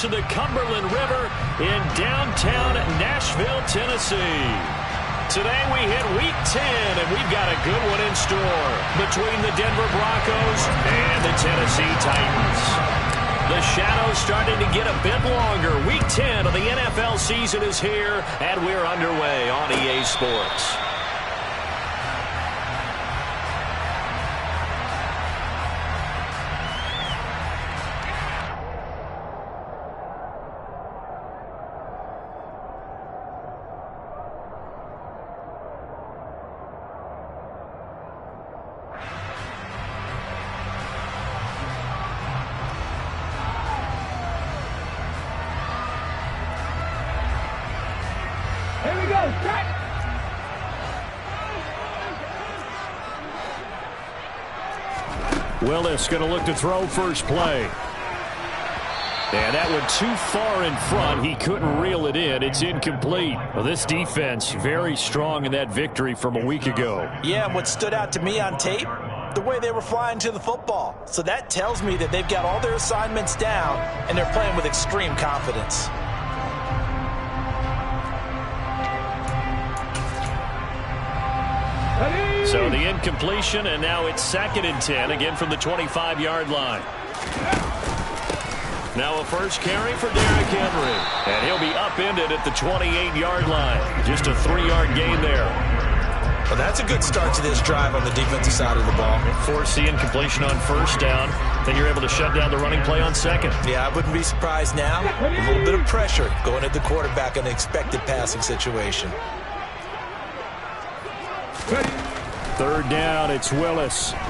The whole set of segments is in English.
banks of the Cumberland River in downtown Nashville, Tennessee. Today we hit Week 10, and we've got a good one in store between the Denver Broncos and the Tennessee Titans. The shadow's starting to get a bit longer. Week 10 of the NFL season is here, and we're underway on EA Sports. Willis going to look to throw first play. And that one too far in front. He couldn't reel it in. It's incomplete. Well, this defense very strong in that victory from a week ago. Yeah, and what stood out to me on tape, the way they were flying to the football. So that tells me that they've got all their assignments down, and they're playing with extreme confidence. So the incompletion, and now it's 2nd and 10, again from the 25-yard line. Now a first carry for Derrick Henry, and he'll be upended at the 28-yard line. Just a 3-yard gain there. Well, that's a good start to this drive on the defensive side of the ball. Force the incompletion on first down, then you're able to shut down the running play on second. Yeah, I wouldn't be surprised now. A little bit of pressure going at the quarterback in an expected passing situation. Third down, it's Willis. And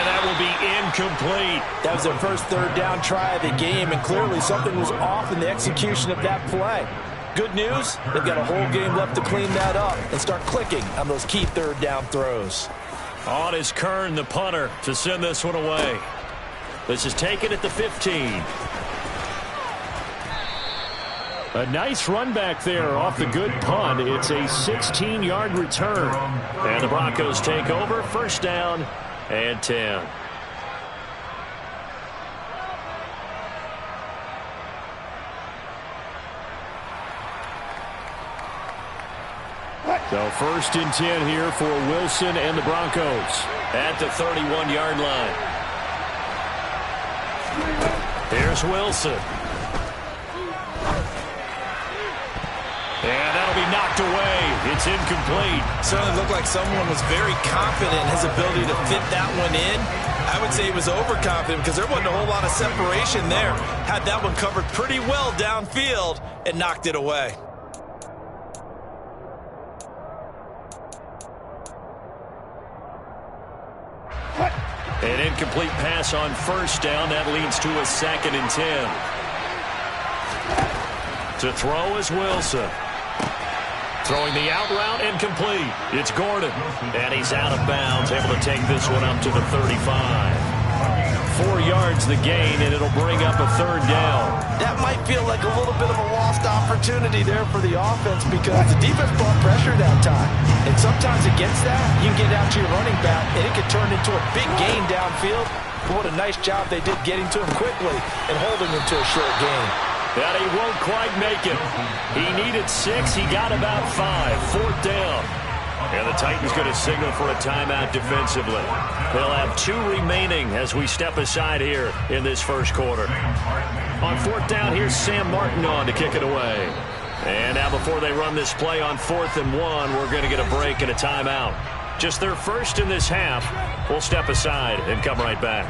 that will be incomplete. That was their first third down try of the game, and clearly something was off in the execution of that play. Good news, they've got a whole game left to clean that up and start clicking on those key third down throws. On is Kern, the punter, to send this one away. This is taken at the 15. A nice run back there off the good punt. It's a 16-yard return. And the Broncos take over. First down and 10. So first and 10 here for Wilson and the Broncos at the 31-yard line. Here's Wilson. And that'll be knocked away. It's incomplete. Certainly looked like someone was very confident in his ability to fit that one in. I would say he was overconfident because there wasn't a whole lot of separation there. Had that one covered pretty well downfield and knocked it away. An incomplete pass on first down. That leads to a 2nd and 10. To throw is Wilson. Throwing the out route, incomplete. It's Gordon. And he's out of bounds, able to take this one up to the 35. 4 yards the gain, and it'll bring up a third down. That might feel like a little bit of a lost opportunity there for the offense because the defense brought pressure that time. And sometimes against that, you can get out to your running back, and it could turn into a big gain downfield. But what a nice job they did getting to him quickly and holding him to a short gain. And he won't quite make it. He needed 6. He got about 5. 4th down. And the Titans going to signal for a timeout defensively. They'll have 2 remaining as we step aside here in this first quarter. On 4th down, here's Sam Martin on to kick it away. And now before they run this play on 4th and 1, we're going to get a break and a timeout. Just their first in this half. We'll step aside and come right back.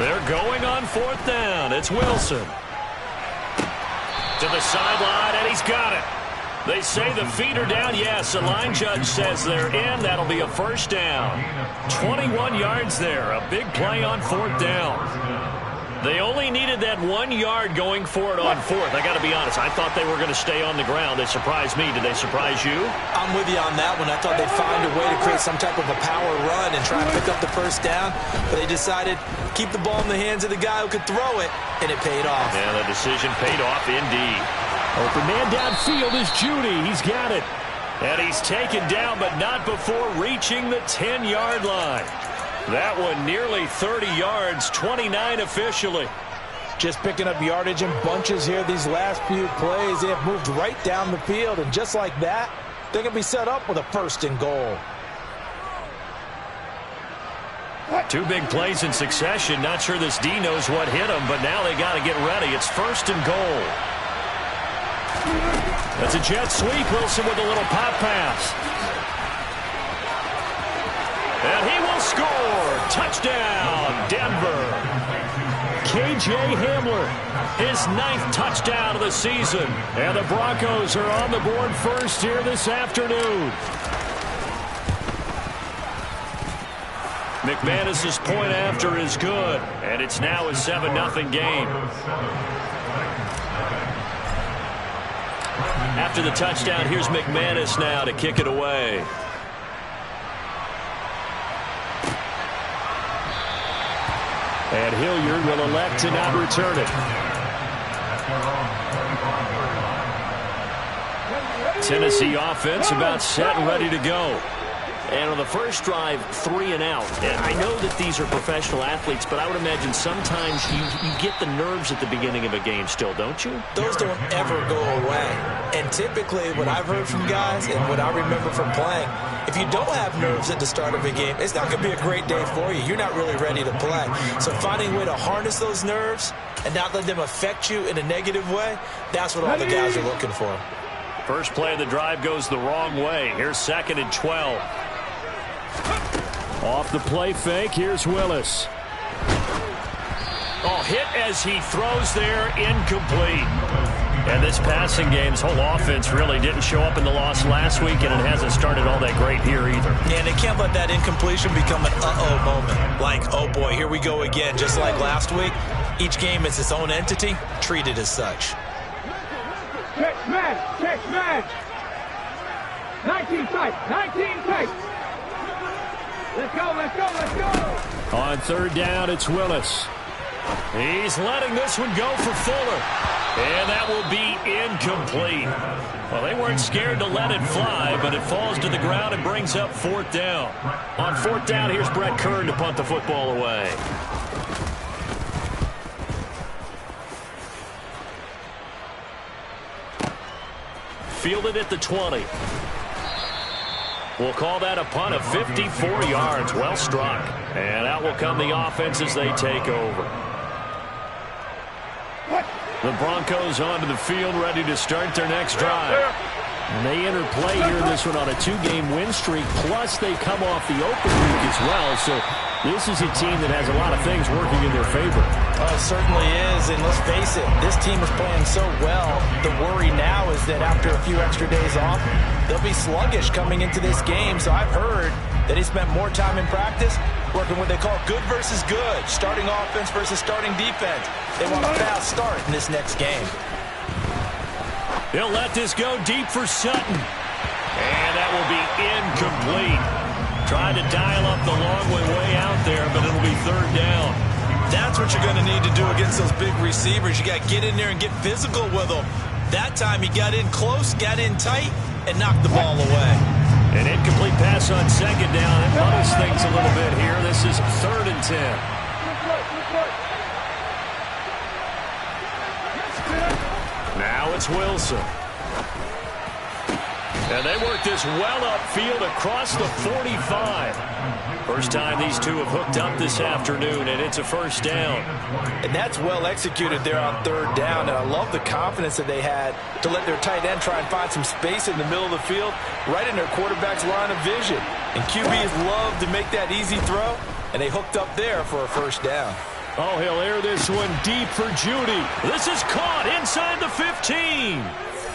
They're going on 4th down. It's Wilson. To the sideline, and he's got it. They say the feet are down. Yes, the line judge says they're in. That'll be a first down. 21 yards there. A big play on 4th down. They only needed that 1 yard going for it on fourth. I got to be honest, I thought they were going to stay on the ground. They surprised me. Did they surprise you? I'm with you on that one. I thought they'd find a way to create some type of a power run and try and pick up the first down, but they decided to keep the ball in the hands of the guy who could throw it, and it paid off. Yeah, the decision paid off indeed. Open man downfield is Judy. He's got it. And he's taken down, but not before reaching the 10-yard line. That one nearly 30 yards, 29 officially. Just picking up yardage in bunches here these last few plays. They have moved right down the field, and just like that, they're going to be set up with a first and goal. 2 big plays in succession. Not sure this D knows what hit him, but now they got to get ready. It's first and goal. That's a jet sweep. Wilson with a little pop pass. And he will score. Touchdown, Denver. K.J. Hamler. His 9th touchdown of the season. And the Broncos are on the board first here this afternoon. McManus's point after is good. And it's now a 7-0 game. After the touchdown, here's McManus now to kick it away. And Hilliard will elect to not return it. Tennessee offense about set and ready to go. And on the first drive, 3 and out. And I know that these are professional athletes, but I would imagine sometimes you get the nerves at the beginning of a game still, don't you? Those don't ever go away. And typically what I've heard from guys and what I remember from playing, if you don't have nerves at the start of a game, it's not going to be a great day for you. You're not really ready to play. So finding a way to harness those nerves and not let them affect you in a negative way, that's what all the guys are looking for. First play of the drive goes the wrong way. Here's 2nd and 12. Off the play fake, here's Willis. Oh, hit as he throws there, incomplete. And this passing game's whole offense really didn't show up in the loss last week, and it hasn't started all that great here either. Yeah, and they can't let that incompletion become an uh-oh moment. Like, oh boy, here we go again. Just like last week, each game is its own entity, treated as such. Check man. 19 tight, 19 tight. Let's go. On 3rd down, it's Willis. He's letting this one go for Fuller. And that will be incomplete. Well, they weren't scared to let it fly, but it falls to the ground and brings up 4th down. On 4th down, here's Brett Kern to punt the football away. Fielded at the 20. We'll call that a punt of 54 yards. Well struck. And out will come the offense as they take over. The Broncos onto the field, ready to start their next drive. And they enter play here in this one on a 2-game win streak, plus they come off the open week as well. So this is a team that has a lot of things working in their favor. Oh, it certainly is, and let's face it, this team is playing so well. The worry now is that after a few extra days off, they'll be sluggish coming into this game. So I've heard that he spent more time in practice working what they call good versus good, starting offense versus starting defense. They want a fast start in this next game. He'll let this go deep for Sutton. And that will be incomplete. Tried to dial up the long way out there, but it'll be 3rd down. That's what you're going to need to do against those big receivers. You got to get in there and get physical with them. That time he got in close, got in tight, and knocked the ball away. An incomplete pass on 2nd down. It muddles things a little bit here. This is 3rd and 10. Now it's Wilson. And they work this well upfield across the 45. First time these two have hooked up this afternoon, and it's a 1st down. And that's well executed there on 3rd down, and I love the confidence that they had to let their tight end try and find some space in the middle of the field, right in their quarterback's line of vision. And QBs love to make that easy throw, and they hooked up there for a 1st down. Oh, he'll air this one deep for Judy. This is caught inside the 15.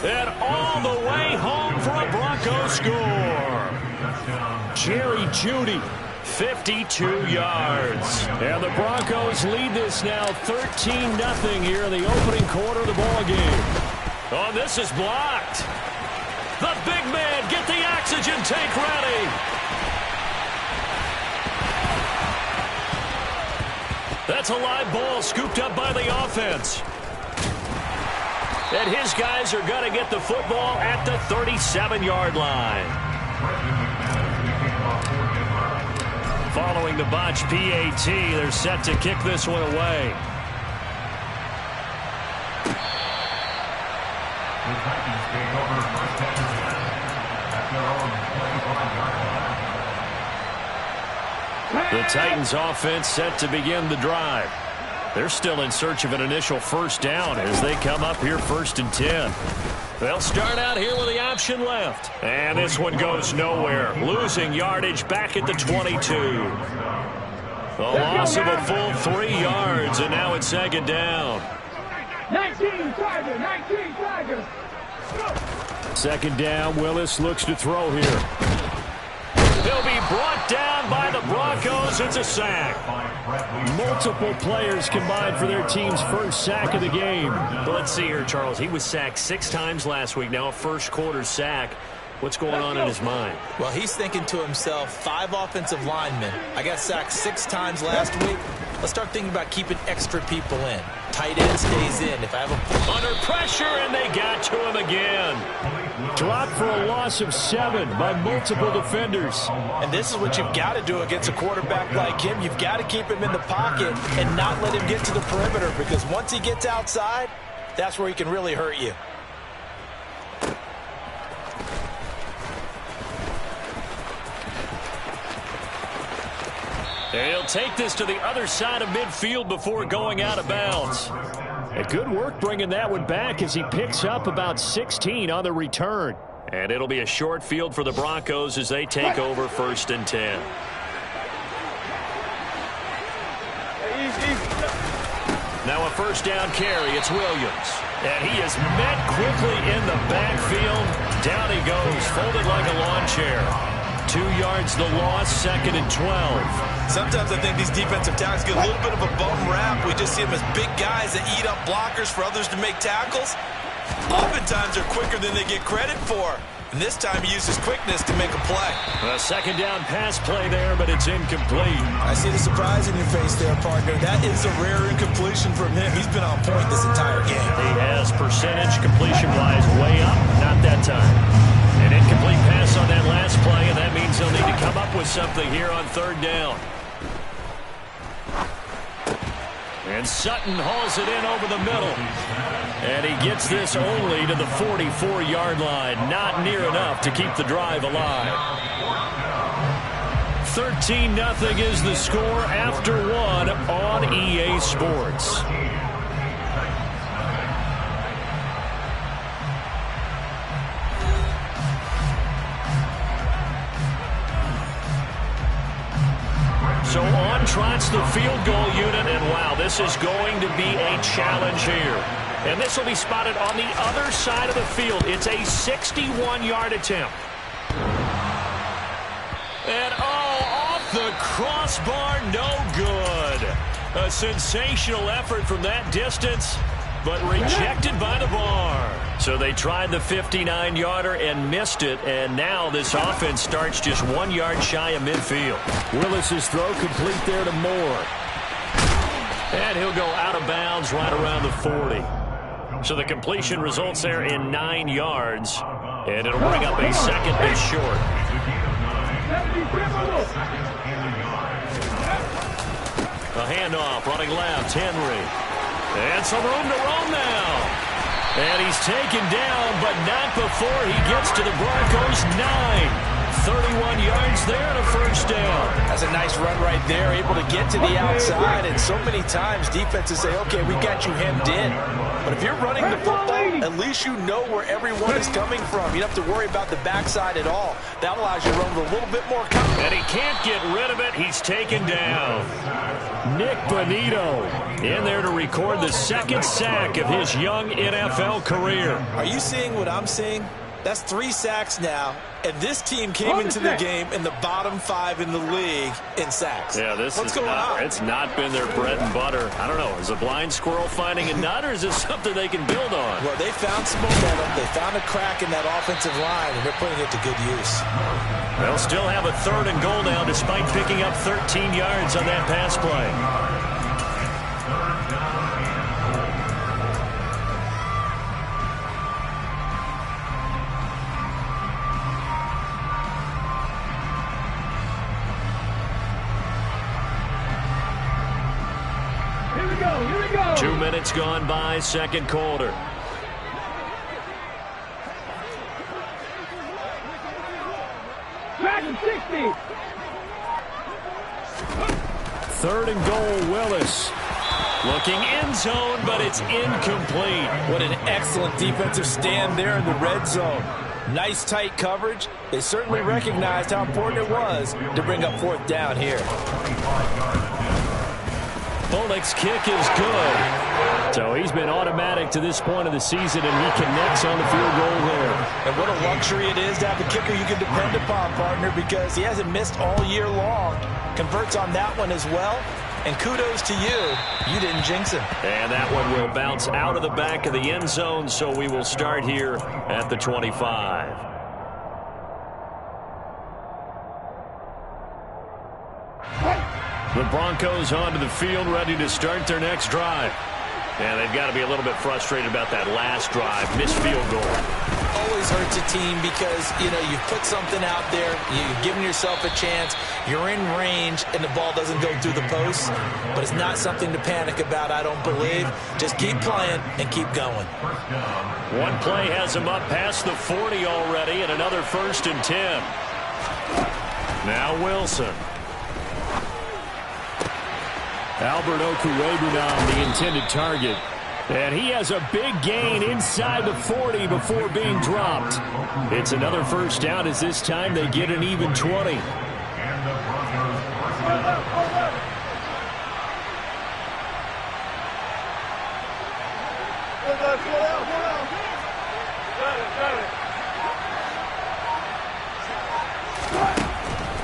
And all the way home for a Bronco score. Jerry Judy, 52 yards. And the Broncos lead this now 13-0 here in the opening quarter of the ball game. Oh, this is blocked. The big man, get the oxygen tank ready. That's a live ball scooped up by the offense. And his guys are going to get the football at the 37-yard line. Following the botch PAT, they're set to kick this one away. The Titans offense set to begin the drive. They're still in search of an initial first down as they come up here 1st and 10. They'll start out here with the option left. And this one goes nowhere. Losing yardage back at the 22. A loss of a full 3 yards, and now it's 2nd down. 19 Tigers, 19 Tigers. 2nd down, Willis looks to throw here. He'll be brought down by the Broncos. It's a sack. Multiple players combined for their team's first sack of the game. Well, let's see here, Charles. He was sacked 6 times last week. Now a first-quarter sack. What's going on in his mind? Well, he's thinking to himself, 5 offensive linemen. I got sacked 6 times last week. Let's start thinking about keeping extra people in. Tight end stays in. If I have a under pressure, and they got to him again. Dropped for a loss of 7 by multiple defenders. And this is what you've got to do against a quarterback like him. You've got to keep him in the pocket and not let him get to the perimeter, because once he gets outside, that's where he can really hurt you. He'll take this to the other side of midfield before going out of bounds. And good work bringing that one back as he picks up about 16 on the return. And it'll be a short field for the Broncos as they take over 1st and 10. Now a first down carry. It's Williams. And he is met quickly in the backfield. Down he goes, folded like a lawn chair. 2 yards the loss, 2nd and 12. Sometimes I think these defensive tackles get a little bit of a bum rap. We just see them as big guys that eat up blockers for others to make tackles. Oftentimes they're quicker than they get credit for. And this time he uses quickness to make a play. A 2nd down pass play there, but it's incomplete. I see the surprise in your face there, partner. That is a rare incompletion from him. He's been on point this entire game. He has percentage completion-wise way up. Not that time. An incomplete pass on that last play, and that means they'll need to come up with something here on 3rd down. And Sutton hauls it in over the middle. And he gets this only to the 44-yard line. Not near enough to keep the drive alive. 13-0 is the score after 1 on EA Sports. So on trots the field goal unit, and wow, this is going to be a challenge here. And this will be spotted on the other side of the field. It's a 61-yard attempt. And off the crossbar, no good. A sensational effort from that distance, but rejected by the bar. So they tried the 59-yarder and missed it, and now this offense starts just 1 yard shy of midfield. Willis's throw complete there to Moore. And he'll go out of bounds right around the 40. So the completion results there in 9 yards, and it'll bring up a 2nd and short. A handoff running left, Henry. And some room to roam now. And he's taken down, but not before he gets to the Broncos' 9. 31 yards there and a first down. That's a nice run right there, able to get to the outside. And so many times defenses say, okay, we got you hemmed in. But if you're running the football, at least you know where everyone is coming from. You don't have to worry about the backside at all. That allows you to run with a little bit more confidence. And he can't get rid of it. He's taken down. Nick Bonito in there to record the 2nd sack of his young NFL career. Are you seeing what I'm seeing? That's 3 sacks now, and this team came into the game in the bottom 5 in the league in sacks. Yeah, What's going on? It's not been their bread and butter. I don't know. Is a blind squirrel finding a nut, or is this something they can build on? Well, they found some momentum. They found a crack in that offensive line, and they're putting it to good use. They'll still have a 3rd and goal now, despite picking up 13 yards on that pass play. Here we go. 2 minutes gone by, second quarter. Madden 60. 3rd and goal, Willis. Looking end zone, but it's incomplete. What an excellent defensive stand there in the red zone. Nice tight coverage. They certainly recognized how important it was to bring up 4th down here. Bullock's kick is good. So he's been automatic to this point of the season, and he connects on the field goal there. And what a luxury it is to have a kicker you can depend upon, partner, because he hasn't missed all year long. Converts on that one as well. And kudos to you. You didn't jinx him. And that one will bounce out of the back of the end zone, so we will start here at the 25. The Broncos onto the field, ready to start their next drive. And they've got to be a little bit frustrated about that last drive, missed field goal. Always hurts a team because, you know, you've put something out there, you've given yourself a chance, you're in range, and the ball doesn't go through the post. But it's not something to panic about, I don't believe. Just keep playing and keep going. One play has him up past the 40 already, and another 1st and 10. Now Wilson. Albert Okwuegbunam, the intended target. And he has a big gain inside the 40 before being dropped. It's another 1st down, as this time they get an even 20.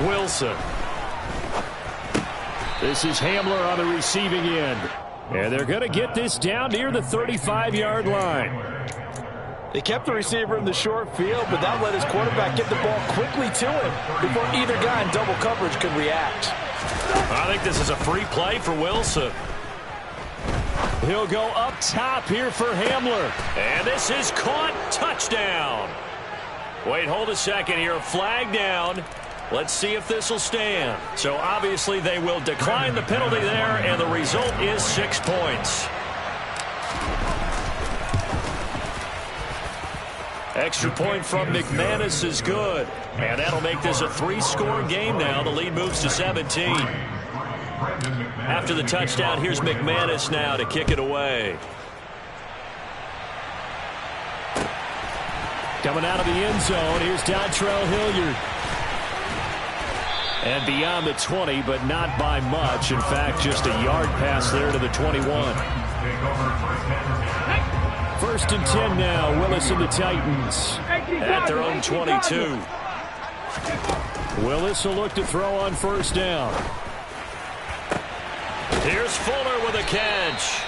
Wilson. This is Hamler on the receiving end. And they're going to get this down near the 35-yard line. They kept the receiver in the short field, but that let his quarterback get the ball quickly to him before either guy in double coverage could react. I think this is a free play for Wilson. He'll go up top here for Hamler. And this is caught. Touchdown. Wait, hold a second here. Flag down. Let's see if this will stand. So obviously they will decline the penalty there, and the result is 6 points. Extra point from McManus is good. And that'll make this a 3-score game now. The lead moves to 17. After the touchdown, here's McManus now to kick it away. Coming out of the end zone, here's Dontrell Hilliard. And beyond the 20, but not by much. In fact, just a yard pass there to the 21. 1st and 10 now. Willis and the Titans at their own 22. Willis will look to throw on 1st down. Here's Fuller with a catch.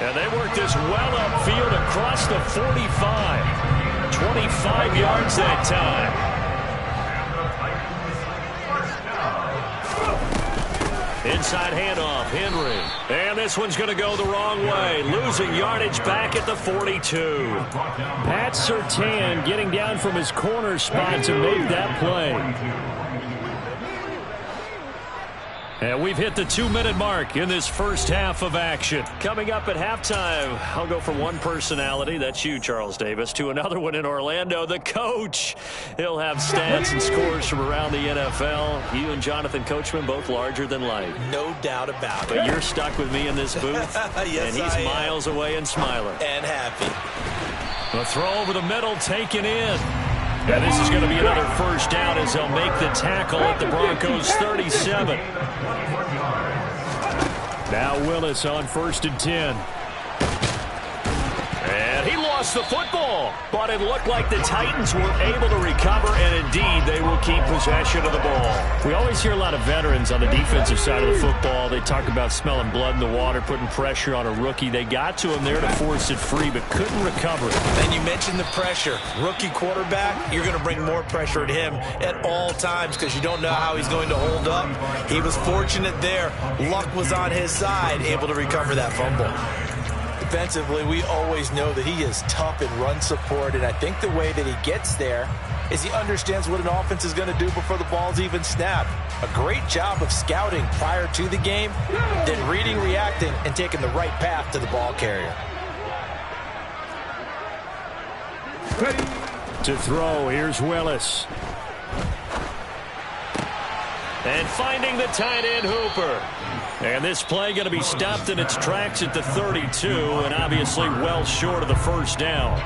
And they work this well upfield across the 45. 25 yards that time. Inside handoff, Henry. And this one's going to go the wrong way. Losing yardage back at the 42. Pat Surtain getting down from his corner spot to make that play. And we've hit the 2-minute mark in this first half of action. Coming up at halftime, I'll go from one personality, that's you, Charles Davis, to another one in Orlando, the coach. He'll have stats and scores from around the NFL. You and Jonathan Coachman, both larger than life. No doubt about it. But you're stuck with me in this booth, yes, and he's miles away and smiling. And happy. A throw over the middle, taken in. And this is going to be another 1st down as they'll make the tackle at the Broncos' 37. Now Willis on 1st and 10. And he lost lost the football. But it looked like the Titans were able to recover, and indeed they will keep possession of the ball. We always hear a lot of veterans on the defensive side of the football. They talk about smelling blood in the water, putting pressure on a rookie. They got to him there to force it free, but couldn't recover it. And you mentioned the pressure. Rookie quarterback, you're going to bring more pressure at him at all times because you don't know how he's going to hold up. He was fortunate there. Luck was on his side, able to recover that fumble. Defensively, we always know that he is tough in run support, and I think the way that he gets there is he understands what an offense is going to do before the ball's even snapped. A great job of scouting prior to the game, then reading, reacting, and taking the right path to the ball carrier. To throw, here's Willis. And finding the tight end, Hooper. And this play going to be stopped in its tracks at the 32, and obviously well short of the first down.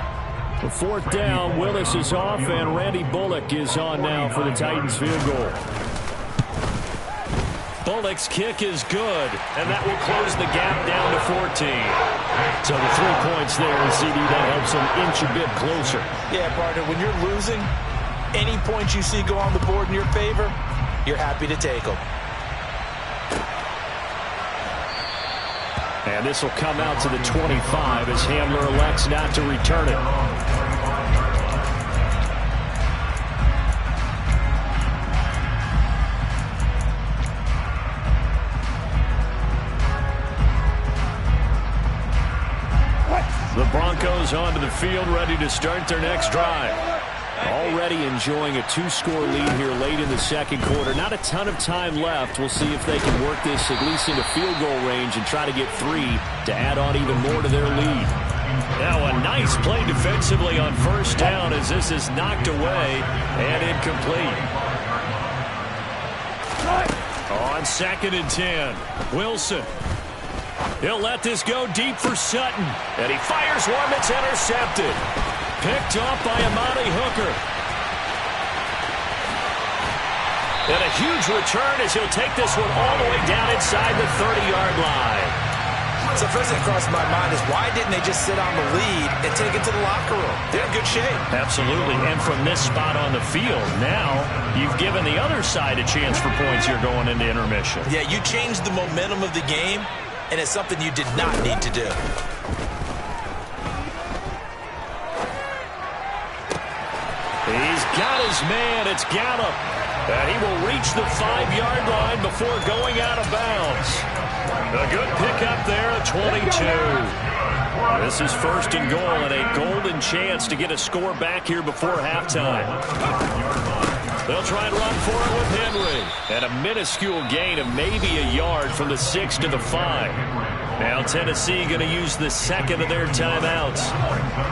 The fourth down, Willis is off, and Randy Bullock is on now for the Titans field goal. Bullock's kick is good, and that will close the gap down to 14. So the 3 points there, CD, that helps them inch a bit closer. Yeah, partner, when you're losing, any points you see go on the board in your favor, you're happy to take them. And this will come out to the 25 as Hamler elects not to return it. The Broncos onto the field, ready to start their next drive. Already enjoying a 2-score lead here late in the second quarter. Not a ton of time left. We'll see if they can work this at least into field goal range and try to get 3 to add on even more to their lead. Now a nice play defensively on first down as this is knocked away and incomplete. On 2nd and 10, Wilson. He'll let this go deep for Sutton. And he fires one that's intercepted. Picked off by Amani Hooker. And a huge return as he'll take this one all the way down inside the 30-yard line. So first thing that crossed my mind is why didn't they just sit on the lead and take it to the locker room? They're in good shape. Absolutely. And from this spot on the field, now you've given the other side a chance for points here going into intermission. Yeah, you changed the momentum of the game, and it's something you did not need to do. He's got his man. It's Gallup. And he will reach the 5-yard line before going out of bounds. A good pickup there at 22. This is 1st and goal and a golden chance to get a score back here before halftime. They'll try and run for it with Henry. And a minuscule gain of maybe a yard from the 6 to the 5. Now Tennessee going to use the second of their timeouts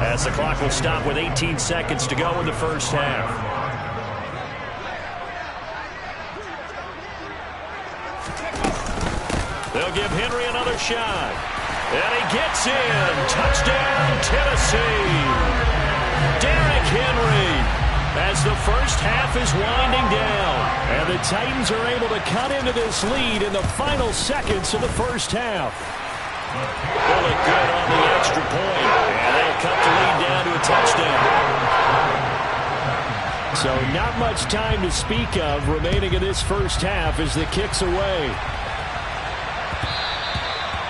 as the clock will stop with 18 seconds to go in the first half. They'll give Henry another shot. And he gets in. Touchdown, Tennessee. Derrick Henry as the first half is winding down. And the Titans are able to cut into this lead in the final seconds of the first half. Bullock good on the extra point. And they'll cut the lead down to a touchdown. So not much time to speak of remaining in this first half as the kick's away.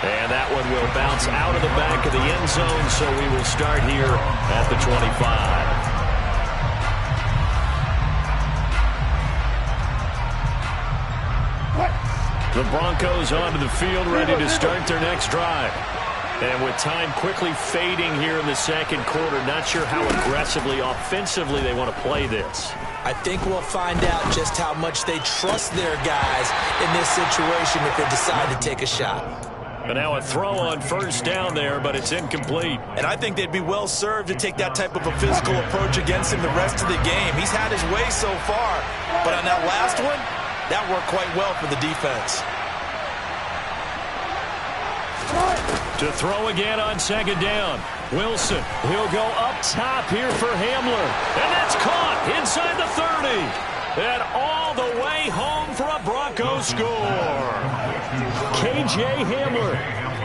And that one will bounce out of the back of the end zone, so we will start here at the 25. The Broncos onto the field, ready to start their next drive. And with time quickly fading here in the second quarter, not sure how aggressively, offensively they want to play this. I think we'll find out just how much they trust their guys in this situation if they decide to take a shot. And now a throw on first down there, but it's incomplete. And I think they'd be well served to take that type of a physical approach against him the rest of the game. He's had his way so far, but on that last one, that worked quite well for the defense. To throw again on second down. Wilson, he'll go up top here for Hamler. And that's caught inside the 30. And all the way home for a Broncos score. K.J. Hamler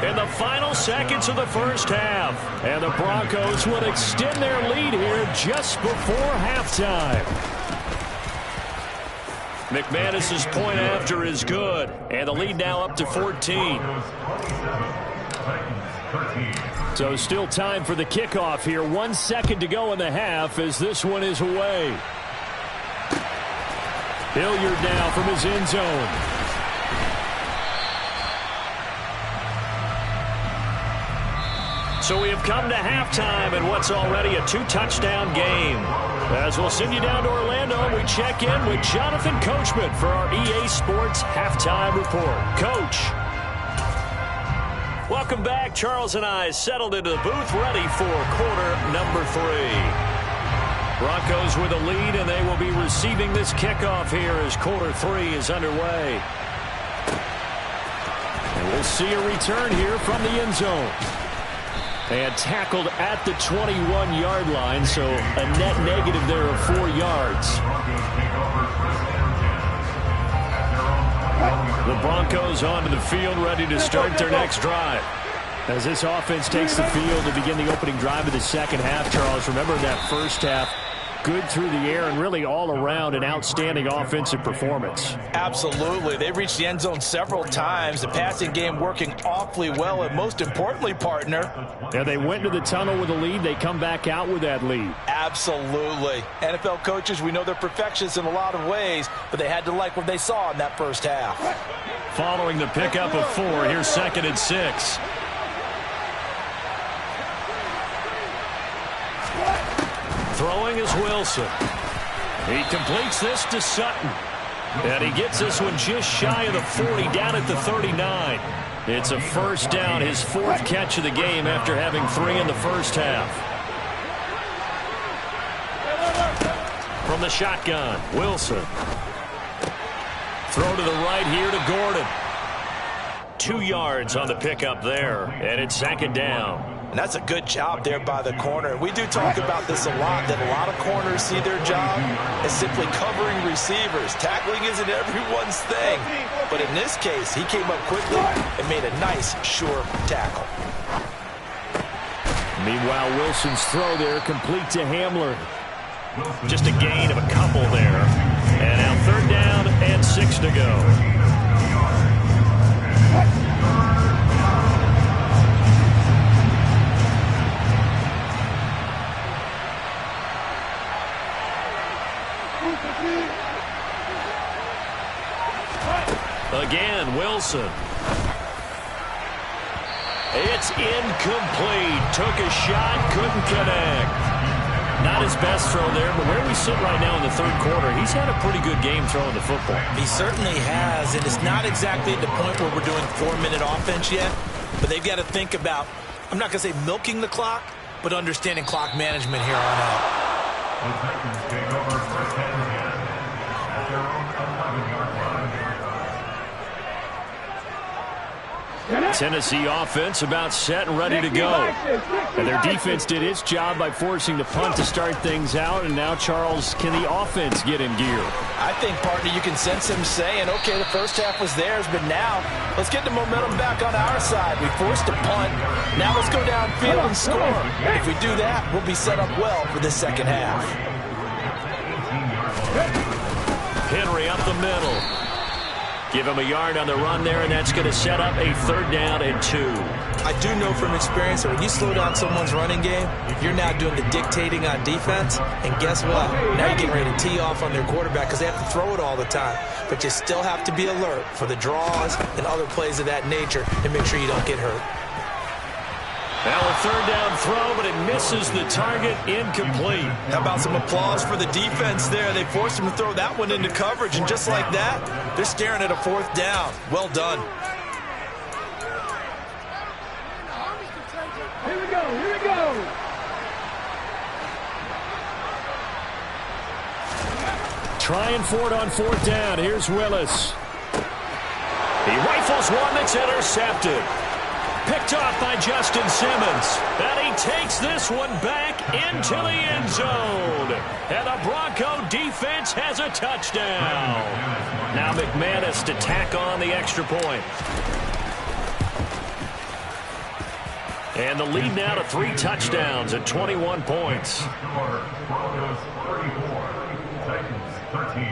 In the final seconds of the first half. And the Broncos will extend their lead here just before halftime. McManus's point after is good. And the lead now up to 14. So still time for the kickoff here. 1 second to go in the half as this one is away. Hilliard now from his end zone. So we have come to halftime in what's already a 2-touchdown game. As we'll send you down to Orlando, we check in with Jonathan Coachman for our EA Sports Halftime Report. Coach. Welcome back. Charles and I settled into the booth ready for quarter number 3. Broncos with a lead, and they will be receiving this kickoff here as quarter 3 is underway. And we'll see a return here from the end zone. And tackled at the 21-yard line, so a net negative there of 4 yards. The Broncos onto the field, ready to start their next drive. As this offense takes the field to begin the opening drive of the second half, Charles, remember that first half, good through the air and really all around an outstanding offensive performance. Absolutely. They reached the end zone several times. The passing game working awfully well, and most importantly, partner. Yeah, they went into the tunnel with a lead. They come back out with that lead. Absolutely. NFL coaches, we know they're perfectionists in a lot of ways, but they had to like what they saw in that first half. Following the pickup of 4, here's 2nd and 6. Throwing is Wilson. He completes this to Sutton. And he gets this one just shy of the 40, down at the 39. It's a first down, his 4th catch of the game after having 3 in the first half. From the shotgun, Wilson. Throw to the right here to Gordon. 2 yards on the pickup there, and it's 2nd down. And that's a good job there by the corner. We do talk about this a lot, that a lot of corners see their job as simply covering receivers. Tackling isn't everyone's thing. But in this case, he came up quickly and made a nice, sure tackle. Meanwhile, Wilson's throw there complete to Hamler. Just a gain of a couple there. And now 3rd down and 6 to go. Again, Wilson. It's incomplete. Took a shot, couldn't connect. Not his best throw there, but where we sit right now in the 3rd quarter, he's had a pretty good game throwing the football. He certainly has, and it's not exactly at the point where we're doing 4-minute offense yet, but they've got to think about, I'm not going to say milking the clock, but understanding clock management here on out. Tennessee offense about set and ready to go. And their defense did its job by forcing the punt to start things out. And now, Charles, can the offense get in gear? I think, partner, you can sense him saying, okay, the first half was theirs, but now let's get the momentum back on our side. We forced a punt. Now let's go downfield and score. If we do that, we'll be set up well for the second half. Henry up the middle. Give him a yard on the run there, and that's going to set up a 3rd down and 2. I do know from experience that when you slow down someone's running game, you're now doing the dictating on defense. And guess what? Now you're getting ready to tee off on their quarterback because they have to throw it all the time. But you still have to be alert for the draws and other plays of that nature and make sure you don't get hurt. Now a 3rd down throw, but it misses the target, incomplete. How about some applause for the defense there? They forced him to throw that one into coverage, and just like that, they're staring at a 4th down. Well done. Here we go, here we go. Trying for it on 4th down. Here's Willis. He rifles one that's intercepted. Picked off by Justin Simmons. And he takes this one back into the end zone. And the Bronco defense has a touchdown. Now McManus to tack on the extra point. And the lead now to 3 touchdowns at 21 points. Broncos 34, Titans 13.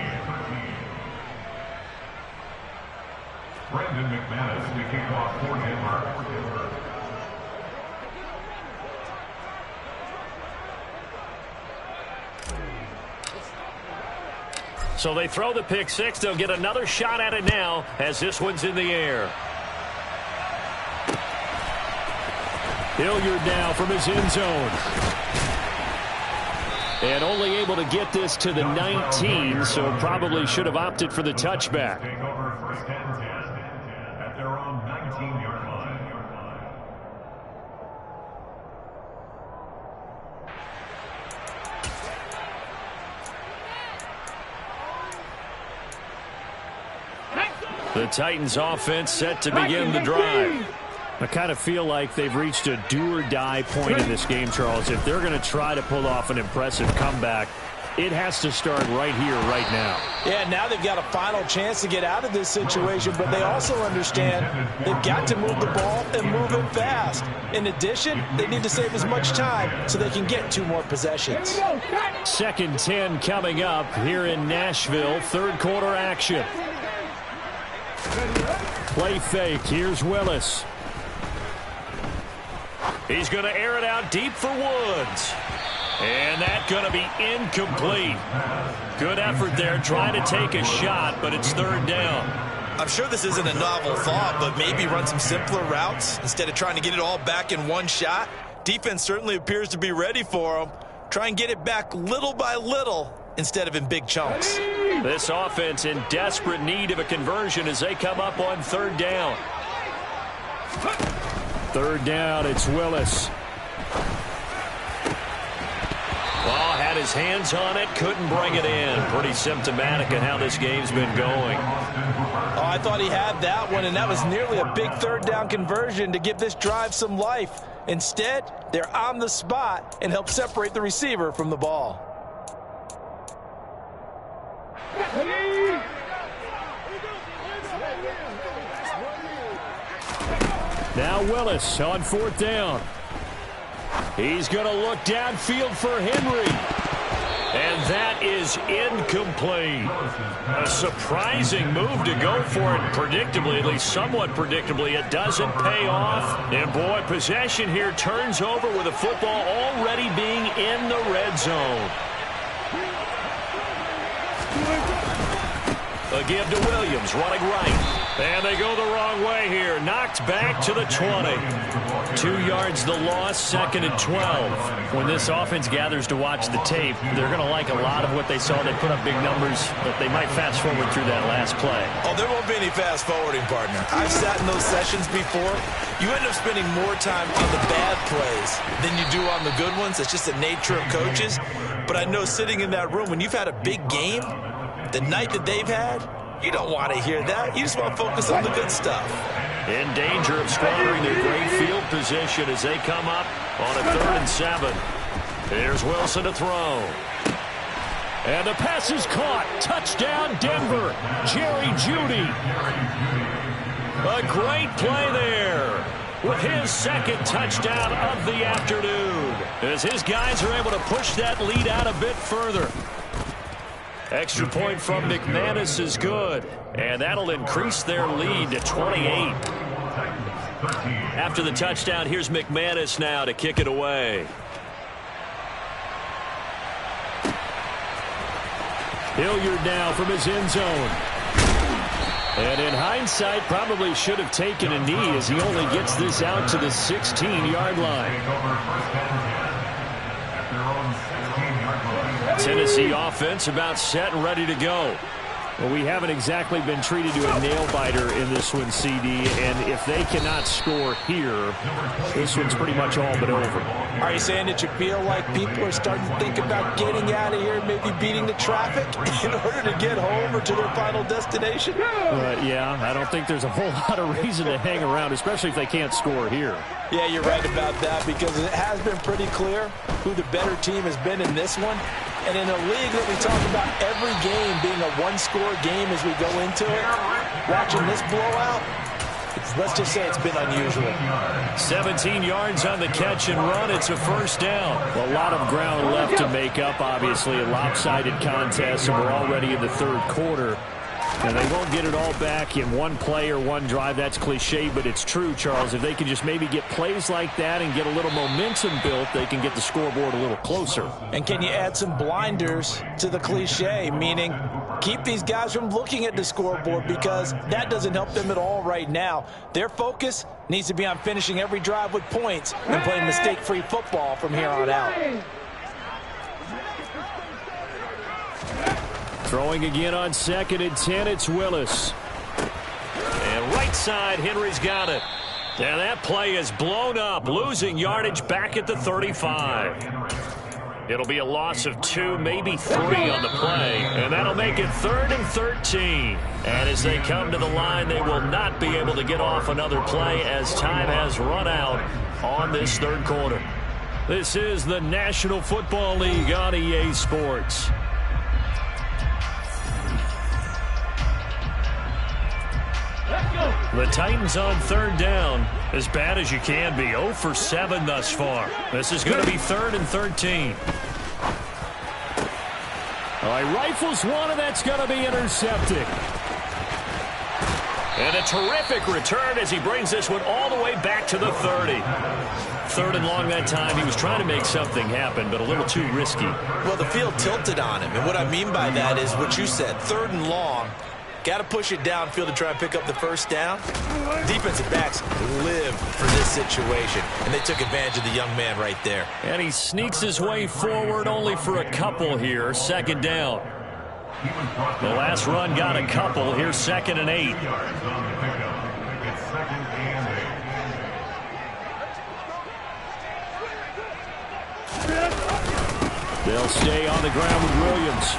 Brandon McManus to kick off for Denver. So they throw the pick six. They'll get another shot at it now as this one's in the air. Hilliard now from his end zone. And only able to get this to the 19, so probably should have opted for the touchback. Take over first and 10 at their own 19-yard line. The Titans offense set to begin the drive. I kind of feel like they've reached a do-or-die point in this game, Charles. If they're going to try to pull off an impressive comeback, it has to start right here, right now. Yeah, now they've got a final chance to get out of this situation, but they also understand they've got to move the ball and move it fast. In addition, they need to save as much time so they can get 2 more possessions. 2nd 10 coming up here in Nashville. 3rd quarter action. Play fake. Here's Willis. He's going to air it out deep for Woods. And that's going to be incomplete. Good effort there trying to take a shot, but it's 3rd down. I'm sure this isn't a novel thought, but maybe run some simpler routes instead of trying to get it all back in one shot. Defense certainly appears to be ready for them. Try and get it back little by little instead of in big chunks. This offense in desperate need of a conversion as they come up on 3rd down. 3rd down, it's Willis. Well, had his hands on it, couldn't bring it in. Pretty symptomatic of how this game's been going. Oh, I thought he had that one, and that was nearly a big 3rd down conversion to give this drive some life. Instead, they're on the spot and help separate the receiver from the ball. Now Willis on 4th down. He's going to look downfield for Henry. And that is incomplete. A surprising move to go for it. Predictably, at least somewhat predictably, it doesn't pay off. And boy, possession here turns over with the football already being in the red zone. A give to Williams, running right. And they go the wrong way here. Knocked back to the 20. 2 yards the loss, 2nd and 12. When this offense gathers to watch the tape, they're going to like a lot of what they saw. They put up big numbers, but they might fast forward through that last play. Oh, there won't be any fast forwarding, partner. I've sat in those sessions before. You end up spending more time on the bad plays than you do on the good ones. It's just the nature of coaches. But I know sitting in that room, when you've had a big game, the night that they've had, you don't want to hear that. You just want to focus on the good stuff. In danger of squandering their great field position as they come up on a 3rd and 7. Here's Wilson to throw. And the pass is caught. Touchdown, Denver. Jerry Jeudy. A great play there with his 2nd touchdown of the afternoon as his guys are able to push that lead out a bit further. Extra point from McManus is good, and that'll increase their lead to 28. After the touchdown, here's McManus now to kick it away. Hilliard now from his end zone. And in hindsight, probably should have taken a knee as he only gets this out to the 16-yard line. Tennessee offense about set and ready to go. Well, we haven't exactly been treated to a nail-biter in this one, CD, and if they cannot score here, this one's pretty much all but over. Are you saying that you feel like people are starting to think about getting out of here, maybe beating the traffic in order to get home or to their final destination? Yeah, I don't think there's a whole lot of reason to hang around, especially if they can't score here. Yeah, you're right about that, because it has been pretty clear who the better team has been in this one. And in a league that we talk about every game being a one-score game as we go into it, watching this blowout, let's just say it's been unusual. 17 yards on the catch and run. It's a first down. A lot of ground left to make up, obviously, a lopsided contest, and we're already in the third quarter. And they won't get it all back in one play or one drive. That's cliche, but it's true, Charles. If they can just maybe get plays like that and get a little momentum built, they can get the scoreboard a little closer. And can you add some blinders to the cliche, meaning keep these guys from looking at the scoreboard, because that doesn't help them at all right now. Their focus needs to be on finishing every drive with points and playing mistake-free football from here on out. Throwing again on 2nd and 10, it's Willis. And right side, Henry's got it. And that play is blown up, losing yardage back at the 35. It'll be a loss of 2, maybe 3 on the play, and that'll make it 3rd and 13. And as they come to the line, they will not be able to get off another play as time has run out on this third quarter. This is the National Football League on EA Sports. The Titans on 3rd down, as bad as you can be, 0 for 7 thus far. This is going to be 3rd and 13. All right, rifles one, and that's going to be intercepted. And a terrific return as he brings this one all the way back to the 30. 3rd and long that time. He was trying to make something happen, but a little too risky. Well, the field tilted on him, and what I mean by that is what you said, 3rd and long. Got to push it downfield to try and pick up the first down. Defensive backs live for this situation, and they took advantage of the young man right there. And he sneaks his way forward only for a couple here. 2nd down. The last run got a couple. Here's 2nd and 8. They'll stay on the ground with Williams.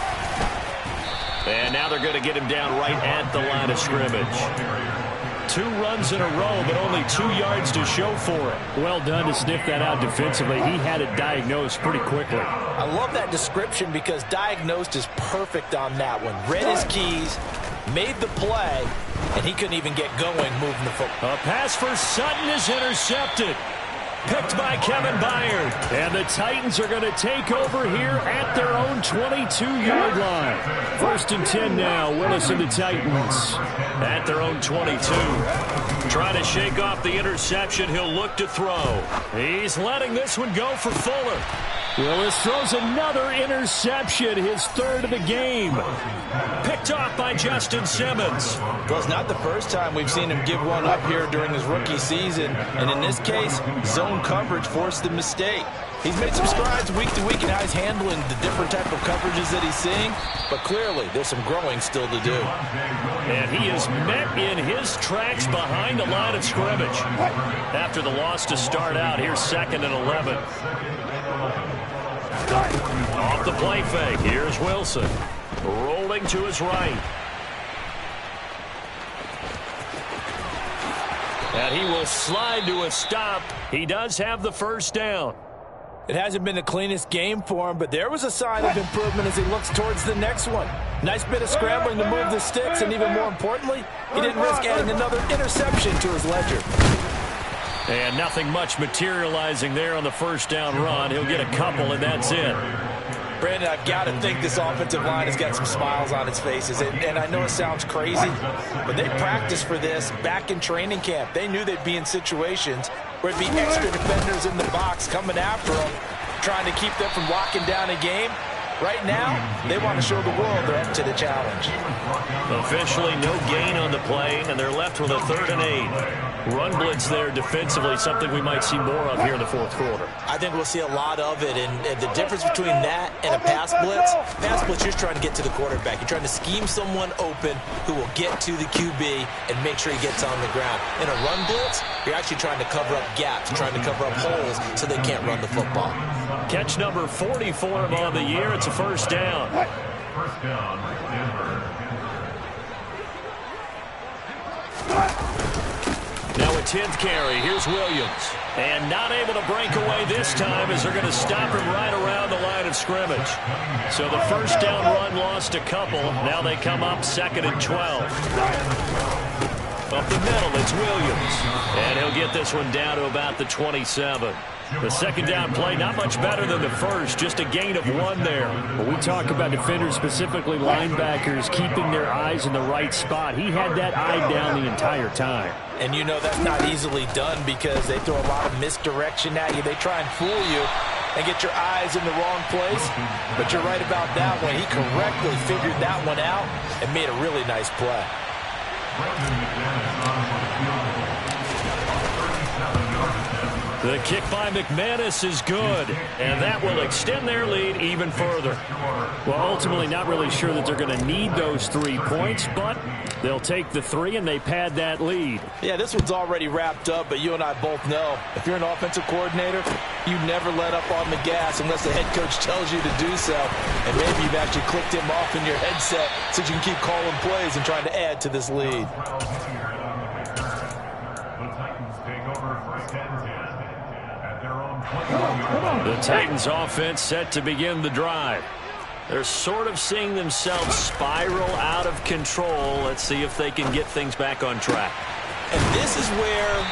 And now they're going to get him down right at the line of scrimmage. 2 runs in a row, but only 2 yards to show for it. Well done to sniff that out defensively. He had it diagnosed pretty quickly. I love that description, because diagnosed is perfect on that one. Read his keys, made the play, and he couldn't even get going moving the football. A pass for Sutton is intercepted. Picked by Kevin Byard. And the Titans are going to take over here at their own 22-yard line. 1st and 10 now. Willis and the Titans. At their own 22. Trying to shake off the interception. He'll look to throw. He's letting this one go for Fuller. Willis throws another interception, his 3rd of the game. Picked off by Justin Simmons. Well, it's not the first time we've seen him give one up here during his rookie season. And in this case, zone coverage forced the mistake. He's made some strides week to week in how he's handling the different type of coverages that he's seeing. But clearly, there's some growing still to do. And he is met in his tracks behind the line of scrimmage. After the loss to start out, here's 2nd and 11. Off the play fake, here's Wilson. Rolling to his right. And he will slide to a stop. He does have the first down. It hasn't been the cleanest game for him, but there was a sign of improvement as he looks towards the next one. Nice bit of scrambling to move the sticks, and even more importantly, he didn't risk adding another interception to his ledger. And nothing much materializing there on the first down run. He'll get a couple, and that's it. Brandon, I've got to think this offensive line has got some smiles on its faces. And I know it sounds crazy, but they practiced for this back in training camp. They knew they'd be in situations where it'd be extra defenders in the box coming after them, trying to keep them from locking down a game. Right now, they want to show the world they're up to the challenge. Officially no gain on the play, and they're left with a 3rd and 8. Run blitz there defensively, something we might see more of here in the 4th quarter. I think we'll see a lot of it, and the difference between that and a pass blitz, you're trying to get to the quarterback. You're trying to scheme someone open who will get to the QB and make sure he gets on the ground. In a run blitz, you're actually trying to cover up gaps, trying to cover up holes so they can't run the football. Catch number 40 for him on the year. It's a 1st down. First down, Denver. Now a 10th carry. Here's Williams. And not able to break away this time as they're going to stop him right around the line of scrimmage. So the 1st down run lost a couple. Now they come up 2nd and 12. Up the middle, it's Williams. And he'll get this one down to about the 27. The 2nd down play, not much better than the first, just a gain of 1 there. When we talk about defenders, specifically linebackers, keeping their eyes in the right spot, he had that eye down the entire time. And you know that's not easily done because they throw a lot of misdirection at you. They try and fool you and get your eyes in the wrong place. But you're right about that one. He correctly figured that one out and made a really nice play. The kick by McManus is good, and that will extend their lead even further. Well, ultimately not really sure that they're going to need those 3 points, but they'll take the 3 and they pad that lead. Yeah, this one's already wrapped up, but you and I both know if you're an offensive coordinator, you never let up on the gas unless the head coach tells you to do so. And maybe you've actually clicked him off in your headset so you can keep calling plays and trying to add to this lead. The Titans offense set to begin the drive. They're sort of seeing themselves spiral out of control. Let's see if they can get things back on track. And this is where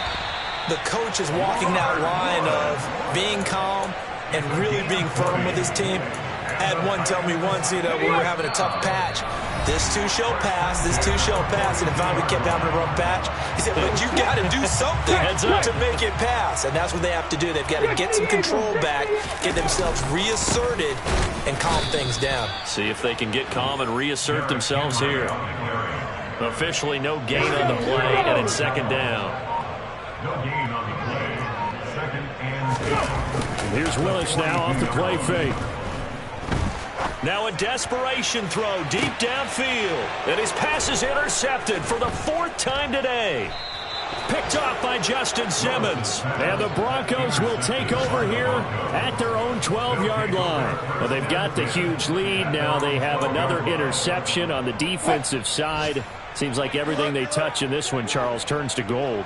the coach is walking that line of being calm and really being firm with his team. I had one tell me once, when we were having a tough patch, this too shall pass, this too shall pass, and finally we kept having a rough patch. He said, but you got to do something to make it pass, and that's what they have to do. They've got to get some control back, get themselves reasserted, and calm things down. See if they can get calm and reassert themselves here. Officially no gain on the play, and it's 2nd down. No gain on the play. 2nd and 8. Here's Willis now off the play fake. Now a desperation throw deep downfield. And his pass is intercepted for the 4th time today. Picked off by Justin Simmons. And the Broncos will take over here at their own 12-yard line. Well, they've got the huge lead. Now they have another interception on the defensive side. Seems like everything they touch in this one, Charles, turns to gold.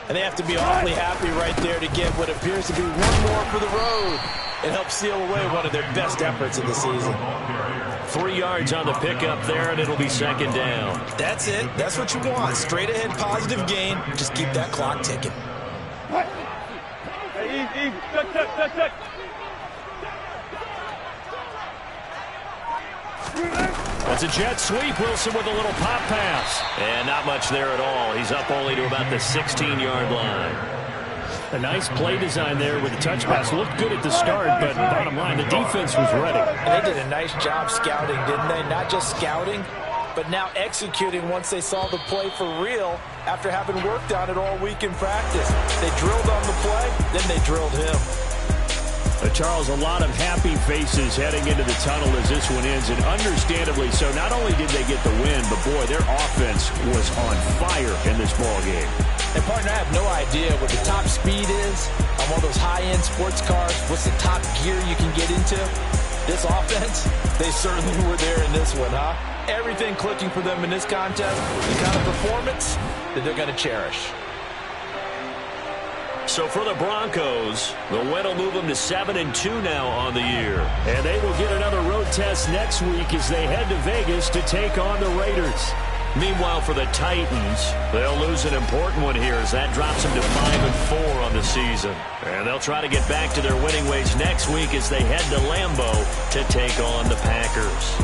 And they have to be awfully happy right there to get what appears to be one more for the road and help seal away one of their best efforts of the season. 3 yards on the pickup there, and it'll be 2nd down. That's it. That's what you want. Straight ahead, positive gain. Just keep that clock ticking. Hey, check. That's a jet sweep. Wilson with a little pop pass. And not much there at all. He's up only to about the 16-yard line. A nice play design there with the touch pass. Looked good at the start, but bottom line, the defense was ready. And they did a nice job scouting, didn't they? Not just scouting, but now executing once they saw the play for real after having worked on it all week in practice. They drilled on the play, then they drilled him. Charles, a lot of happy faces heading into the tunnel as this one ends, and understandably so. Not only did they get the win, but boy, their offense was on fire in this ball game. And partner, I have no idea what the top speed is on one of those high-end sports cars. What's the top gear you can get into? This offense, they certainly were there in this one, huh? Everything clicking for them in this contest, the kind of performance that they're going to cherish. So for the Broncos, the win will move them to 7-2 now on the year. And they will get another road test next week as they head to Vegas to take on the Raiders. Meanwhile, for the Titans, they'll lose an important one here as that drops them to 5-4 on the season. And they'll try to get back to their winning ways next week as they head to Lambeau to take on the Packers.